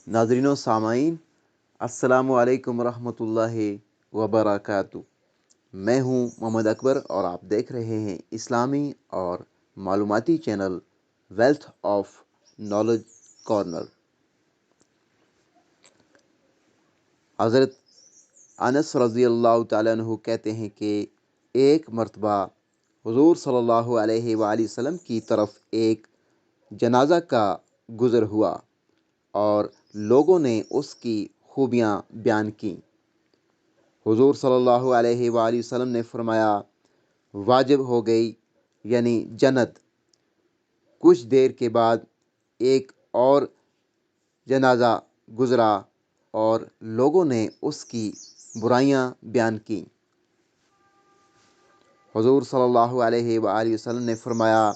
ناظرین و سامعین، السلام علیکم ورحمۃ اللہ وبرکاتہ۔ میں ہوں محمد اکبر اور آپ دیکھ رہے ہیں اسلامی اور معلوماتی channel wealth of knowledge corner. حضرت انس رضی اللہ تعالیٰ عنہ کہتے ہیں کہ ایک مرتبہ حضور صلی اللہ علیہ وآلہ وسلم کی طرف ایک جنازہ کا گزر ہوا اور لوگوں نے اس کی خوبیاں بیان کیں۔ حضور صلی اللہ علیہ وآلہ وسلم نے فرمایا، واجب ہو گئی یعنی جنت۔ کچھ دیر کے بعد ایک اور جنازہ گزرا اور لوگوں نے اس کی برائیاں بیان کیں۔ حضور صلی اللہ علیہ وآلہ وسلم نے فرمایا،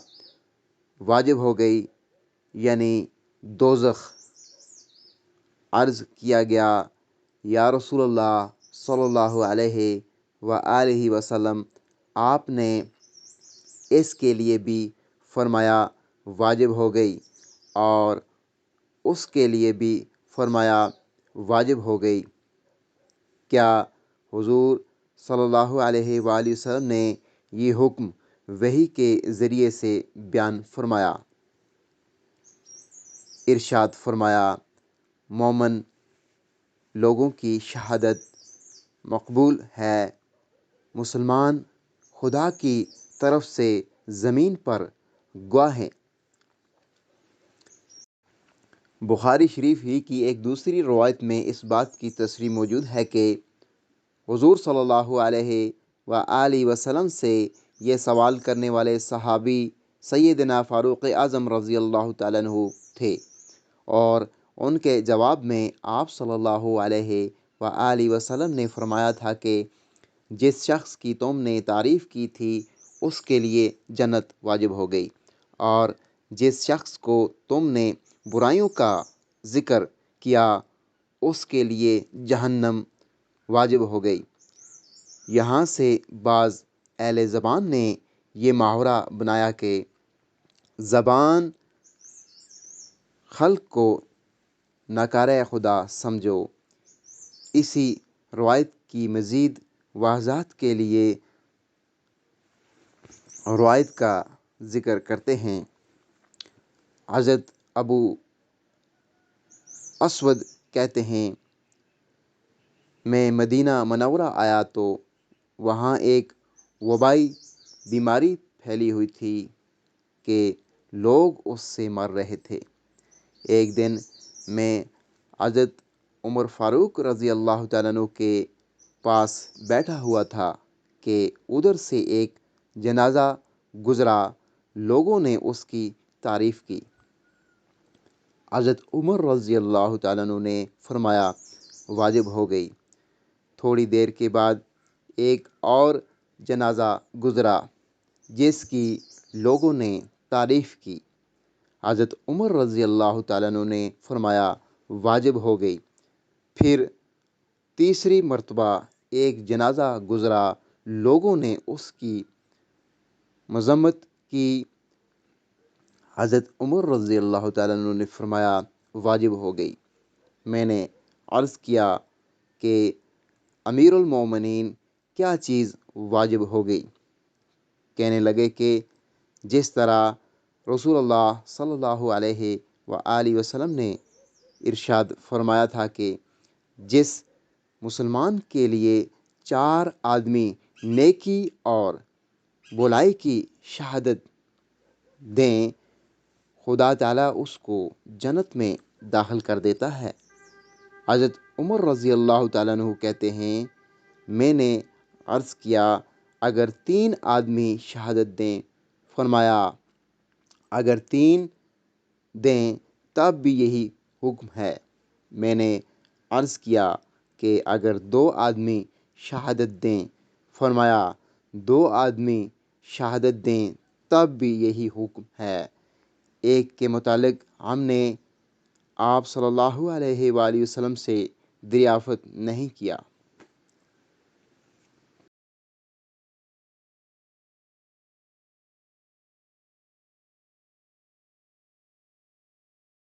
واجب ہو گئی یعنی دوزخ۔ عرض کیا گیا، یا رسول اللہ صلی اللہ علیہ وآلہ وسلم، آپ نے اس کے لیے بھی فرمایا واجب ہو گئی اور اس کے لیے بھی فرمایا واجب ہو گئی۔ کیا حضور صلی اللہ علیہ وآلہ وسلم نے یہ حکم وحی کے ذریعے سے بیان فرمایا؟ ارشاد فرمایا، مومن لوگوں کی شہادت مقبول ہے۔ مسلمان خدا کی طرف سے زمین پر گواہ ہیں۔ بخاری شریف ہی کی ایک دوسری روایت میں اس بات کی تصریح موجود ہے کہ حضور صلی اللہ علیہ وآلہ وسلم سے یہ سوال کرنے والے صحابی سیدنا فاروق اعظم رضی اللہ تعالیٰ عنہ تھے، اور ان کے جواب میں آپ صلی اللہ علیہ وآلہ وسلم نے فرمایا تھا کہ جس شخص کی تم نے تعریف کی تھی اس کے لیے جنت واجب ہو گئی، اور جس شخص کو تم نے برائیوں کا ذکر کیا اس کے لیے جہنم واجب ہو گئی۔ یہاں سے بعض اہل زبان نے یہ محاورہ بنایا کہ زبان خلق کو ناکارہ خدا سمجھو۔ اسی روایت کی مزید وضاحت کے لیے روایت کا ذکر کرتے ہیں۔ حضرت ابو اسود کہتے ہیں، میں مدینہ منورہ آیا تو وہاں ایک وبائی بیماری پھیلی ہوئی تھی کہ لوگ اس سے مر رہے تھے۔ ایک دن میں حضرت عمر فاروق رضی اللہ تعالیٰ عنہ کے پاس بیٹھا ہوا تھا کہ ادھر سے ایک جنازہ گزرا۔ لوگوں نے اس کی تعریف کی۔ حضرت عمر رضی اللہ تعالیٰ عنہ نے فرمایا واجب ہو گئی۔ تھوڑی دیر کے بعد ایک اور جنازہ گزرا جس کی لوگوں نے تعریف کی۔ حضرت عمر رضی اللہ تعالیٰ عنہ نے فرمایا واجب ہو گئی۔ پھر تیسری مرتبہ ایک جنازہ گزرا، لوگوں نے اس کی مذمت کی۔ حضرت عمر رضی اللہ تعالیٰ عنہ نے فرمایا واجب ہو گئی۔ میں نے عرض کیا کہ امیر المومنین، کیا چیز واجب ہو گئی؟ کہنے لگے کہ جس طرح رسول اللہ صلی اللہ علیہ وآلہ وسلم نے ارشاد فرمایا تھا کہ جس مسلمان کے لیے 4 آدمی نیکی اور بلائی کی شہادت دیں، خدا تعالیٰ اس کو جنت میں داخل کر دیتا ہے۔ حضرت عمر رضی اللہ تعالیٰ عنہ کہتے ہیں، میں نے عرض کیا اگر 3 آدمی شہادت دیں؟ فرمایا اگر 3 دیں تب بھی یہی حکم ہے۔ میں نے عرض کیا کہ اگر 2 آدمی شہادت دیں؟ فرمایا 2 آدمی شہادت دیں تب بھی یہی حکم ہے۔ ایک کے متعلق ہم نے آپ صلی اللہ علیہ وآلہ وسلم سے دریافت نہیں کیا۔